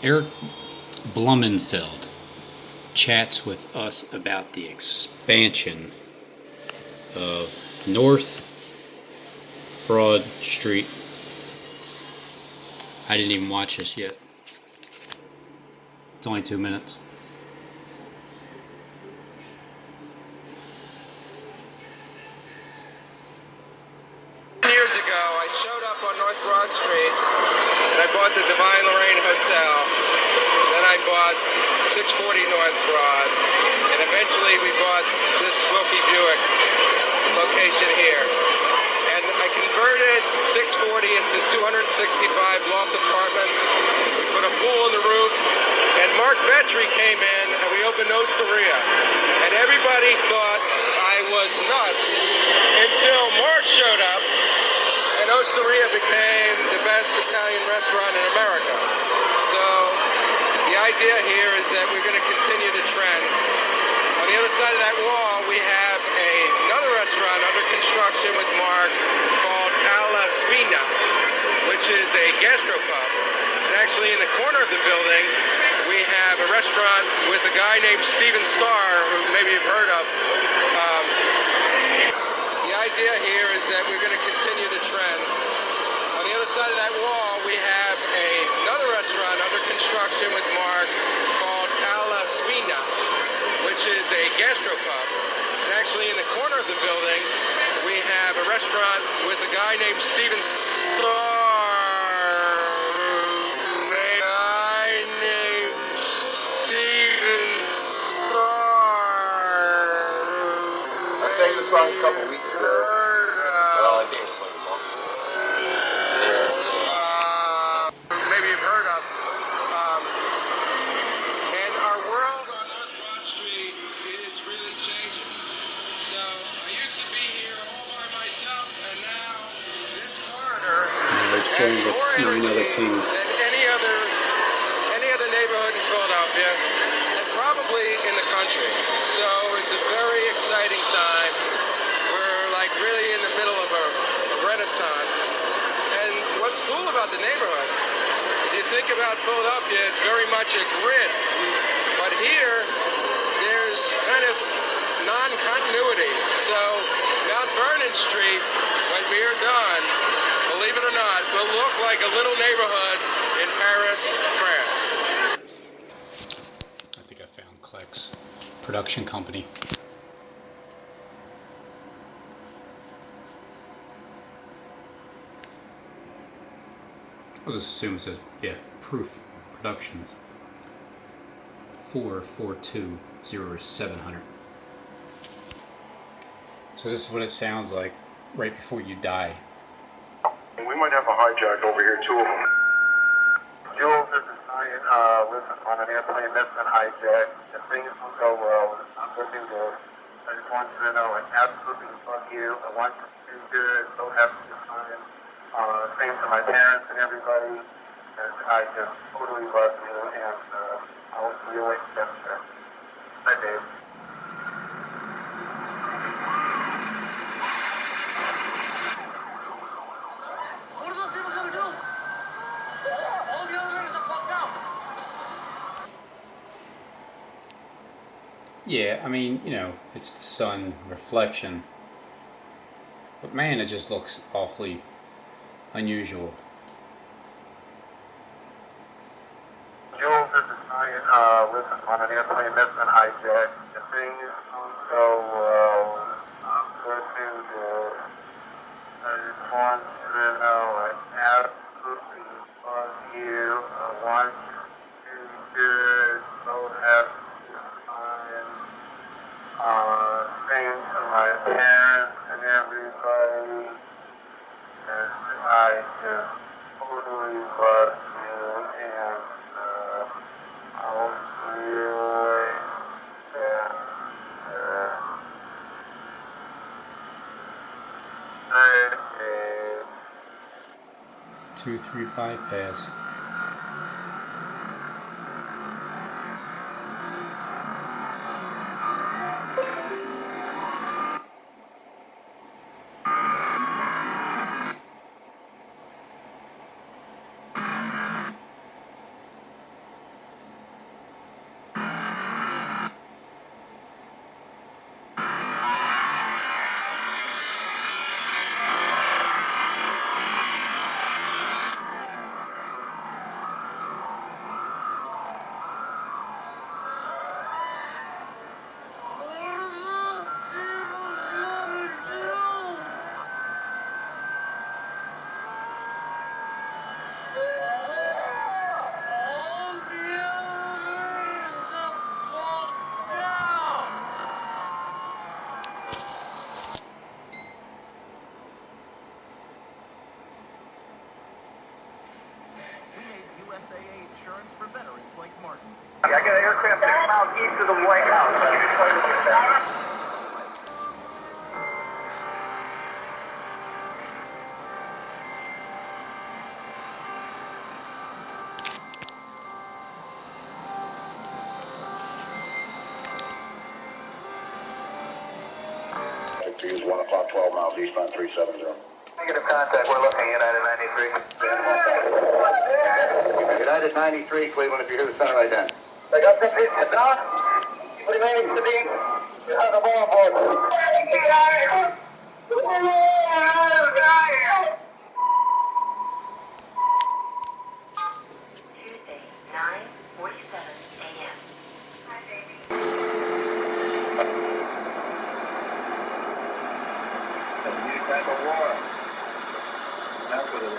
Eric Blumenfeld chats with us about the expansion of North Broad Street. I didn't even watch this yet. It's only 2 minutes. Years ago, I showed up on North Broad Street and I bought the Divine Lorraine Hotel. Then I bought 640 North Broad, and eventually we bought this Wilkie Buick location here. And I converted 640 into 265 loft apartments. We put a pool in the roof, and Mark Vetri came in and we opened Osteria. And everybody thought I was nuts until Mark showed up, and Osteria became the best Italian restaurant in America. So the idea here is that we're going to continue the trend. On the other side of that wall, we have another restaurant under construction with Mark called Alla Spina, which is a gastropub. And actually in the corner of the building, we have a restaurant with a guy named Steven Starr, who maybe you've heard of. The idea here is that we're going to continue the trend. On the other side of that wall, we have another restaurant under construction with Mark called Alla Spina, which is a gastropub. And actually in the corner of the building, we have a restaurant with a guy named Steven Starr. I sang this song a couple weeks ago. Well, I think it was like a month ago. Maybe you've heard of. And our world on North Broad Street is really changing. So I used to be here all by myself, and now this corridor It's has joined with more 9 energy other kings. than any other neighborhood in Philadelphia, and probably in the country. So it's a very exciting time. We're like really in the middle of a renaissance. And what's cool about the neighborhood, if you think about Philadelphia, it's very much a grid. But here, there's kind of non-continuity. So Mount Vernon Street, when we are done, believe it or not, will look like a little neighborhood in Paris, France. I think I found Cleck's production company. I'll just assume it says, yeah, Proof Productions. 442-0700. So this is what it sounds like right before you die. We might have a hijack over here, 2 of them. Jules, this is Ryan. Listen, on an airplane that's been hijacked. If things don't go well, I'm going to do this. I just want you to know I absolutely love you. I want you to do good. So happy to find. Same to my parents and everybody. And I just totally love you. And I'll see you later. Bye, Dave. What are those people going to do? All the elevators are blocked out. Yeah, I mean, you know, it's the sun reflection. But man, it just looks awfully unusual. Jules, this is Ryan. Listen, on an airplane that's been hijacked. If things don't go well, I'm going to do this. I just want you to know I absolutely love you. I want you to do good. So happy to find. Same to my parents and everybody. And I just totally love you. And I'll see you later. 2-3 bypass. USAA insurance for veterans like Martin. I got an aircraft 6 miles east of the White House. Use 1 o'clock, 12 miles eastbound 370. Negative contact, we're looking United 93. United 93, Cleveland, if you hear the center right then. I got the picture down. Remaining to be. You have the ball board. Tuesday, 9:47 a.m. Hi, baby. New type of war. That's what it is.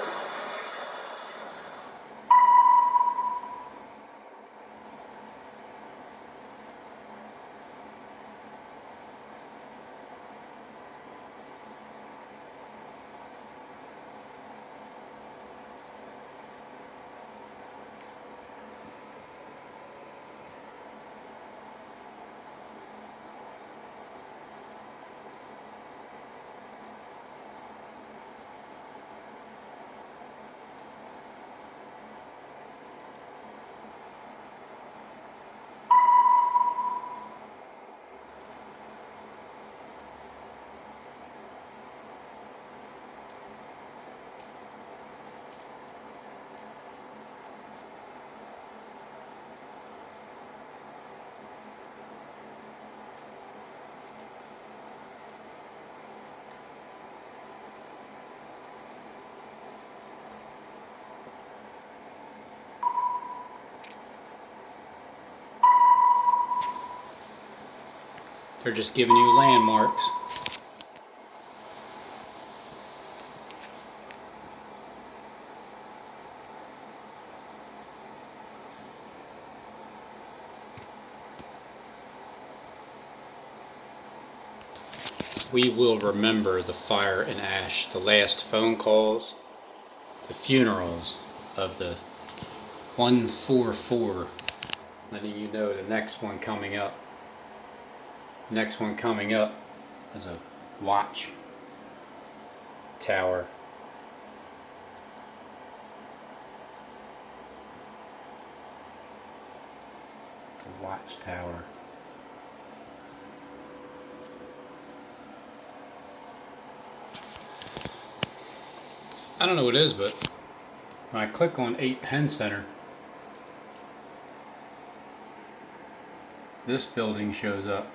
They're just giving you landmarks. We will remember the fire and ash, the last phone calls, the funerals of the 144. Letting you know the next one coming up. The next one coming up is a watch tower. The watchtower. I don't know what it is, but when I click on 8 Penn Center, this building shows up.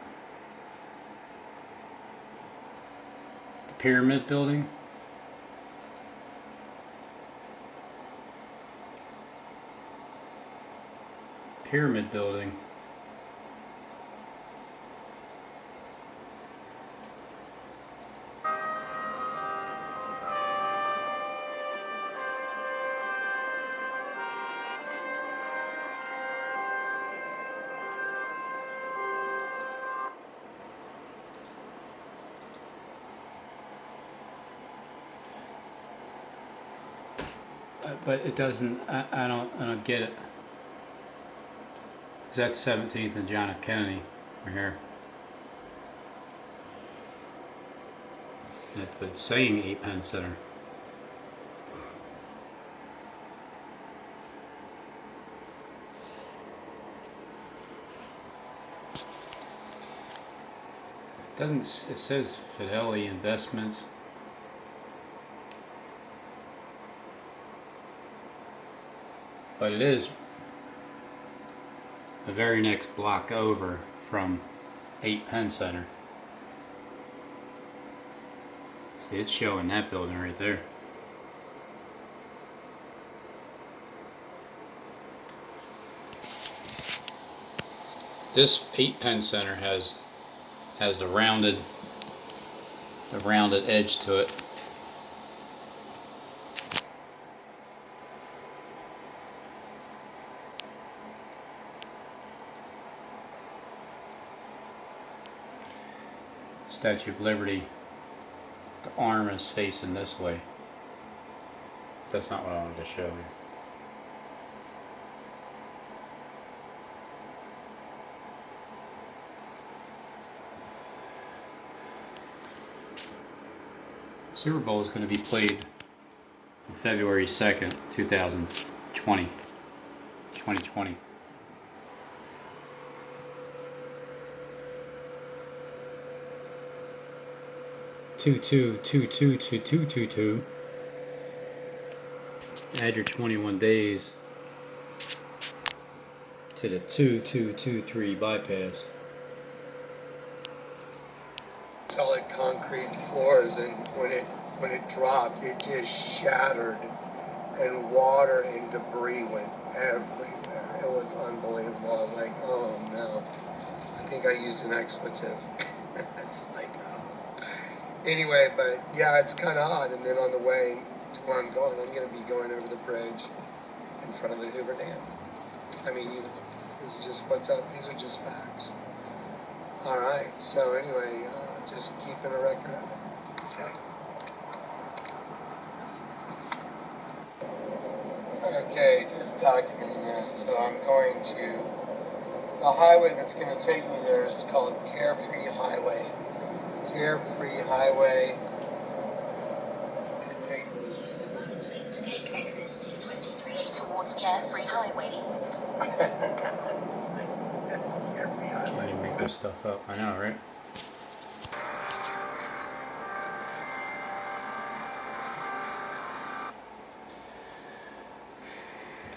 The Pyramid Building. Pyramid Building. But it doesn't. I don't get it. 'Cause that's 17th and John F. Kennedy, right here. But it's saying 8 Penn Center. It doesn't. It says Fidelity Investments. But it is the very next block over from 8 Penn Center. See, it's showing that building right there. This 8 Penn Center has the rounded edge to it. Statue of Liberty, the arm is facing this way. That's not what I wanted to show you. Super Bowl is going to be played on February 2nd, 2020. 2020. Two. Add your 21 days to the 2223 bypass. Solid concrete floors, and when it dropped, it just shattered, and water and debris went everywhere. It was unbelievable. I was like, oh no, I think I used an expletive. It's like, oh. Anyway, but yeah, it's kind of odd. And then on the way to where I'm going to be going over the bridge in front of the Hoover Dam. I mean, this is just what's up. These are just facts. All right. So anyway, just keeping a record of it. Okay. Okay, just documenting this. So I'm going to the highway that's going to take me there is called Carefree Highway. Carefree Highway to take me. Use the right lane to take exit 223A towards Carefree Highway East. Carefree Highway. Can't even make this stuff up. I know, right?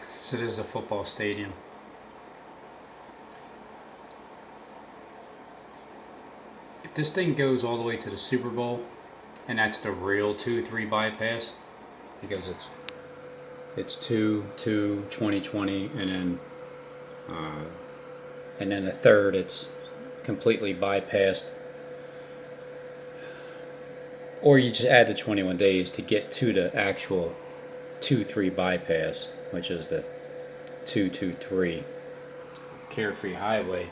So this is a football stadium. If this thing goes all the way to the Super Bowl, and that's the real 2-3 bypass, because it's 2020, and then the third it's completely bypassed, or you just add the 21 days to get to the actual 2-3 bypass, which is the 223 Carefree Highway,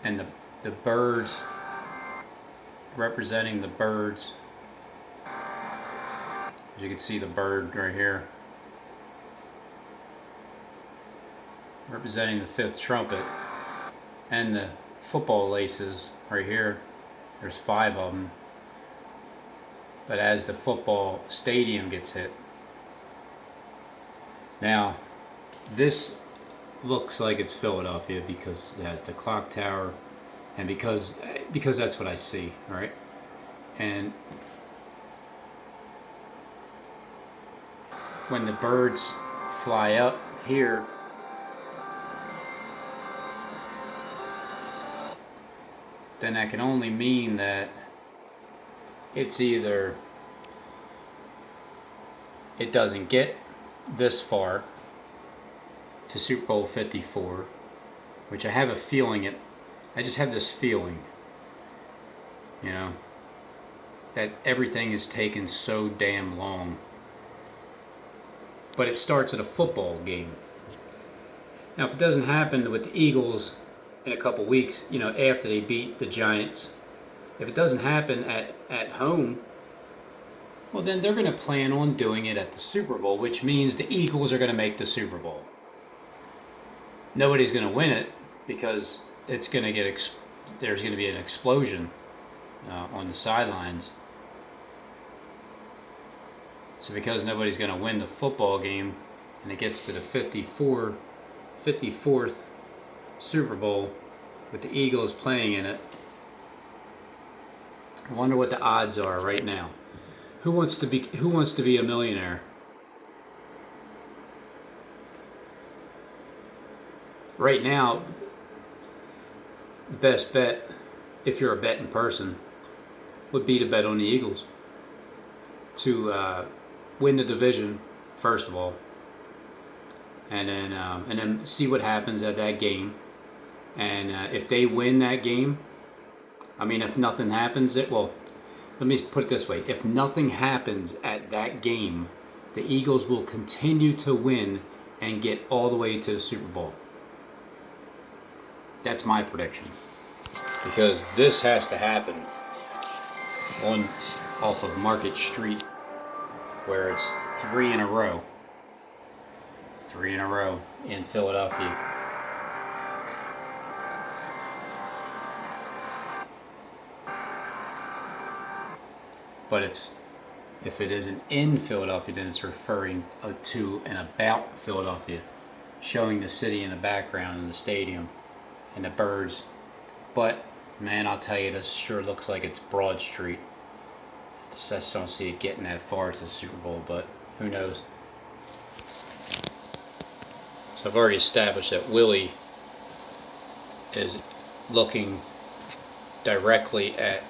and the birds representing the birds. As you can see, the bird right here representing the fifth trumpet, and the football laces right here. There's 5 of them. But as the football stadium gets hit, now this looks like it's Philadelphia because it has the clock tower, and because that's what I see, all right? And when the birds fly up here, then that can only mean that it's either it doesn't get this far to Super Bowl 54, which I have a feeling I just have this feeling, you know, that everything is taking so damn long. But it starts at a football game. Now, if it doesn't happen with the Eagles in a couple weeks, you know, after they beat the Giants, if it doesn't happen at home, well, then they're going to plan on doing it at the Super Bowl, which means the Eagles are going to make the Super Bowl. Nobody's going to win it because it's going to there's going to be an explosion on the sidelines. So because nobody's going to win the football game, and it gets to the 54th Super Bowl with the Eagles playing in it, I wonder what the odds are right now. Who wants to be a millionaire? Right now, the best bet, if you're a betting person, would be to bet on the Eagles to win the division, first of all, and then see what happens at that game. And if they win that game, I mean, if nothing happens, let me put it this way: if nothing happens at that game, the Eagles will continue to win and get all the way to the Super Bowl. That's my prediction, because this has to happen off of Market Street, where it's 3 in a row in Philadelphia. But If it isn't in Philadelphia, then it's referring to and about Philadelphia, showing the city in the background and the stadium and the birds. But man, I'll tell you, this sure looks like it's Broad Street. I just don't see it getting that far to the Super Bowl, but who knows. So I've already established that Willie is looking directly at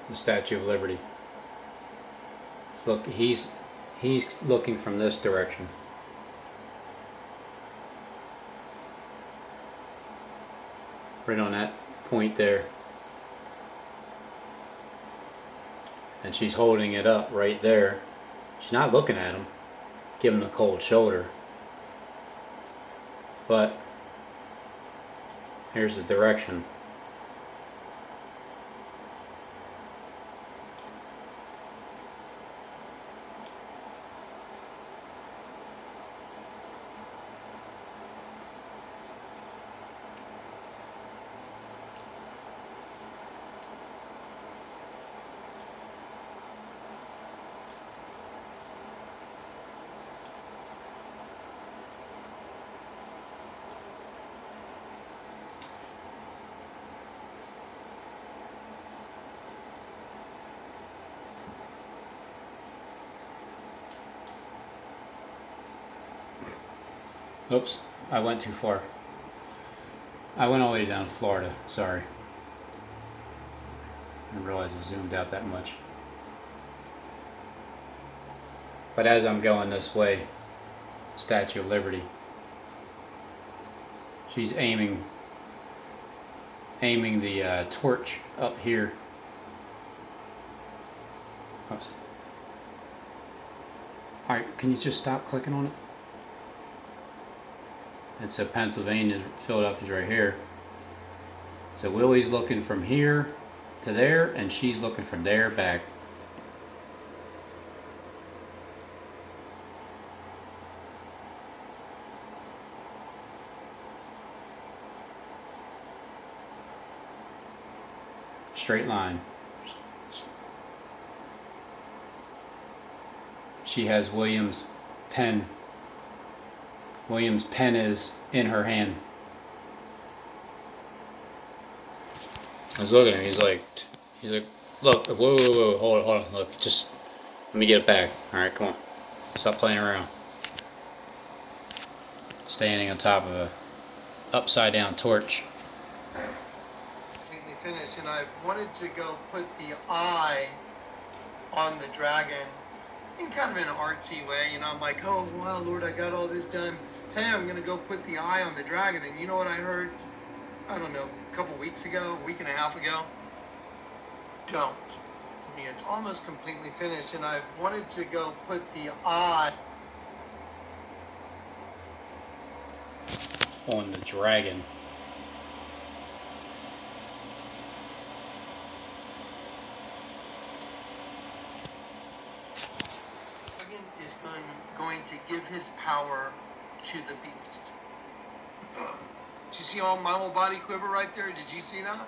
the Statue of Liberty. So look, he's looking from this direction. Right on that point there. And she's holding it up right there. She's not looking at him, giving him the cold shoulder. But here's the direction. Oops, I went too far. I went all the way down to Florida, sorry. I didn't realize it zoomed out that much. But as I'm going this way, Statue of Liberty, she's aiming the torch up here. Oops. Alright, can you just stop clicking on it? And so Pennsylvania, Philadelphia's right here. So Willie's looking from here to there, and she's looking from there back. Straight line. She has William's pen. William's pen is in her hand. I was looking at him. He's like, look, whoa, hold on, look, just let me get it back. All right, come on, stop playing around. Standing on top of a upside down torch. Completely finished, and I wanted to go put the eye on the dragon in kind of an artsy way, you know. I'm like, oh wow, Lord, I got all this done. Hey, I'm gonna go put the eye on the dragon. And you know what I heard? I don't know, a couple weeks ago, a week and a half ago. Don't. I mean, it's almost completely finished, and I wanted to go put the eye on the dragon. is going to give his power to the beast. Did you see all my whole body quiver right there? Did you see that?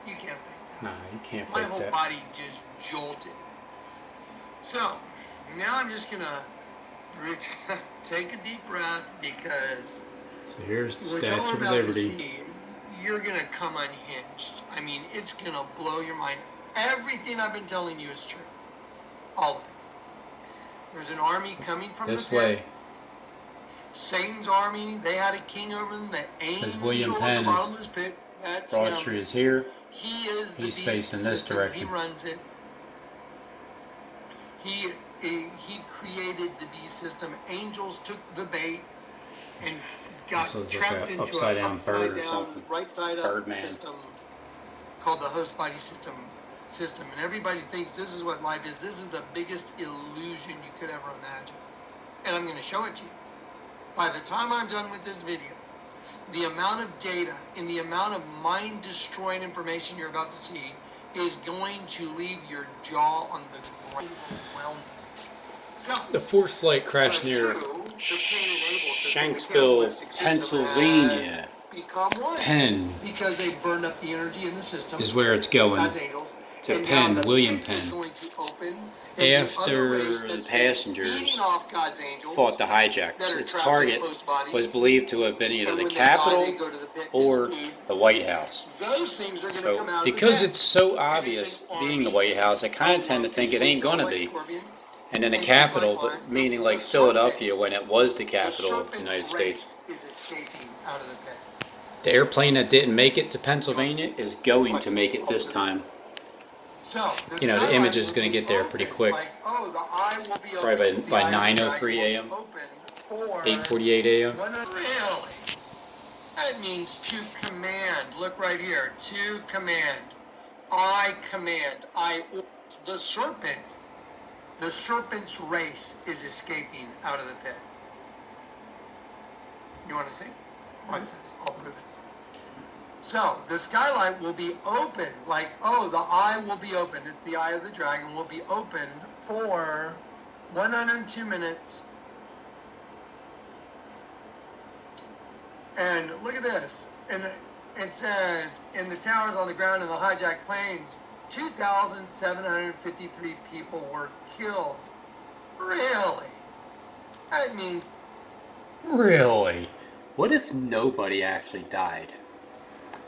You can't fake that. Nah, you can't fake My that. whole body just jolted. So, now I'm just going to take a deep breath, because So here's the what y'all Statue are of about to Liberty. see, you're going to come unhinged. I mean, it's going to blow your mind. Everything I've been telling you is true. All of it. There's an army coming from This the pit. way. Satan's army, they had a king over them, the angel William at Penn the is- bottomless pit. That's Broad him. Street is here. He is the He's beast facing this system. direction. He runs it. He created the beast system. Angels took the bait and got This looks trapped like a into upside an down bird or upside down, something. right side up Birdman. system called the host body system. And everybody thinks this is what life is. This is the biggest illusion you could ever imagine. And I'm going to show it to you. By the time I'm done with this video, the amount of data and the amount of mind-destroying information you're about to see is going to leave your jaw on the ground. Overwhelming. So, The fourth flight crashed near two, the pain-enabled system, the Shanksville, cannibalistic system Pennsylvania. has become one. Penn Because they burned up the energy in the system. is where it's going. God's angels. To And Penn, now the William pit is Penn. going to open, and the other After race the that's been passengers feeding off God's angels fought the hijackers, that are its trapped target in closed bodies, was believed to have been either and the when they die, Capitol they go to the pit or as food. the White House. Those things are going to So come out because of the pit. it's so And obvious it's an being the army White House, I kind of of tend to think it ain't locusts, gonna like be. scorpions, And then the and Capitol, snake-like but lions. meaning The like Philadelphia when it was the capital of the United serpent's States. race is escaping out of the pit. The airplane that didn't make it to Pennsylvania is going to make it this time. So, You know, the skylight image is will going to be get there pretty open, quick. Like, oh, the eye will be open. Probably It's the by eye of the 9:03 dragon will a.m. be open for 8:48 a.m. Really? That means to command. Look right here. To command. I command. The serpent's race is escaping out of the pit. You want to see? Watch this. I'll prove it. So, the skylight will be open, like, oh, the eye will be open. It's the eye of the dragon, will be open for 102 minutes. And look at this. And it says, in the towers on the ground in the hijacked planes, 2,753 people were killed. Really? That means... Really? What if nobody actually died?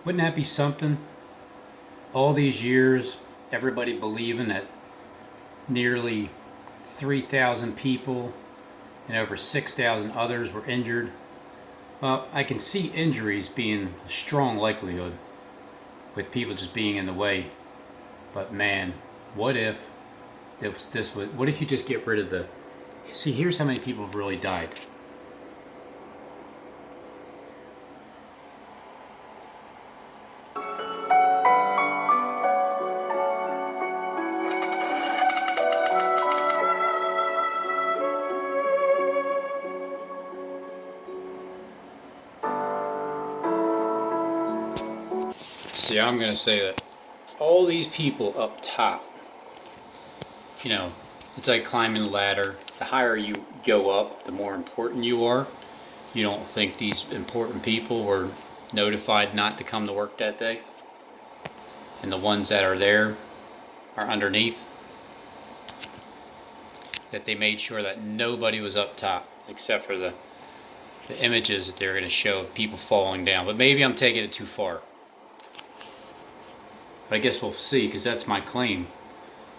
Wouldn't that be something? All these years, everybody believing that nearly 3,000 people and over 6,000 others were injured. Well, I can see injuries being a strong likelihood with people just being in the way. But man, what if this was? What if you just get rid of the? See, here's how many people have really died. See, I'm going to say that all these people up top, you know, it's like climbing a ladder. The higher you go up, the more important you are. You don't think these important people were notified not to come to work that day? And the ones that are there are underneath? That they made sure that nobody was up top except for the images that they're going to show of people falling down. But maybe I'm taking it too far. But I guess we'll see, because that's my claim.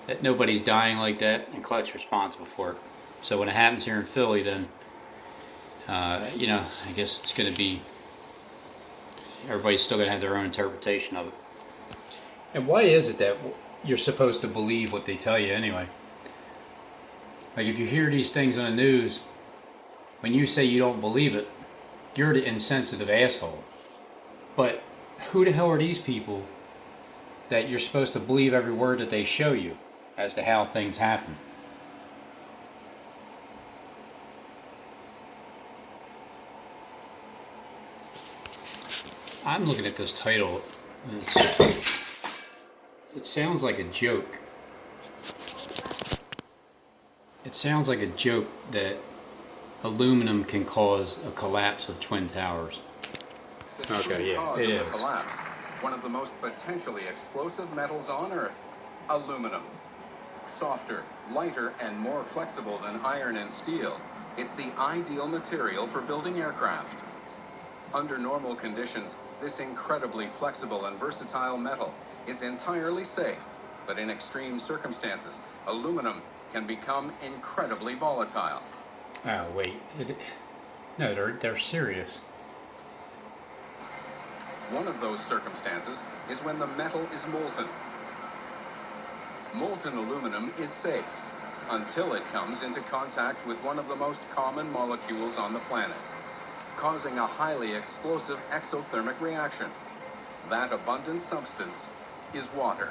That nobody's dying like that, and Clutch's responsible for it. So when it happens here in Philly, then, you know, I guess it's going to be, everybody's still going to have their own interpretation of it. And why is it that you're supposed to believe what they tell you anyway? Like, if you hear these things on the news, when you say you don't believe it, you're the insensitive asshole. But who the hell are these people that you're supposed to believe every word that they show you as to how things happen? I'm looking at this title. It sounds like a joke. It sounds like a joke that aluminum can cause a collapse of Twin Towers. Okay, yeah, it is. Collapse. One of the most potentially explosive metals on Earth, aluminum. Softer, lighter, and more flexible than iron and steel, it's the ideal material for building aircraft. Under normal conditions, this incredibly flexible and versatile metal is entirely safe, but in extreme circumstances, aluminum can become incredibly volatile. Oh, wait. No, they're serious. One of those circumstances is when the metal is molten. Molten aluminum is safe until it comes into contact with one of the most common molecules on the planet, causing a highly explosive exothermic reaction. That abundant substance is water.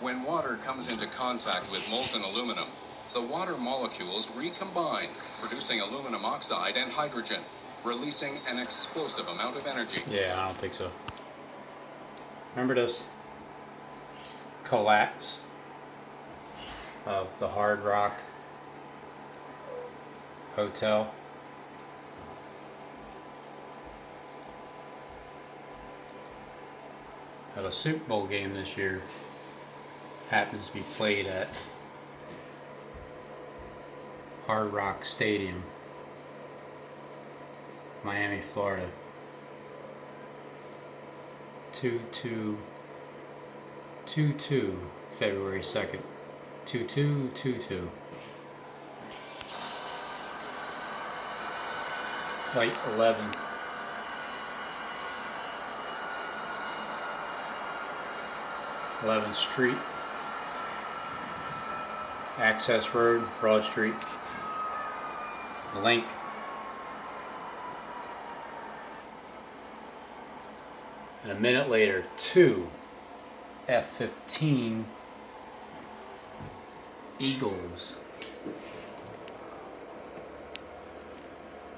When water comes into contact with molten aluminum, the water molecules recombine, producing aluminum oxide and hydrogen, releasing an explosive amount of energy. Yeah, I don't think so. Remember this collapse of the Hard Rock Hotel? But a Super Bowl game this year happens to be played at Hard Rock Stadium, Miami, Florida. 2222 February 2nd. 2222. Flight 11. th Street, Access Road, Broad Street, Link. And a minute later, 2 F-15 Eagles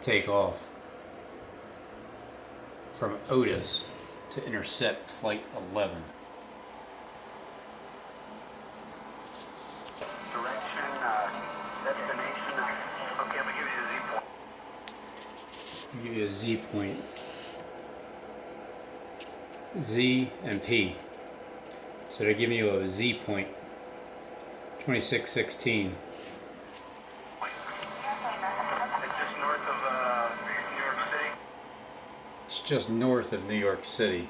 take off from Otis to intercept Flight 11. Direction, destination. Okay, I'm gonna give you a Z point. I'll give you a Z point. Z and P. So they're giving you a Z point. 2616. It's just north of New York City. It's just north of New York City.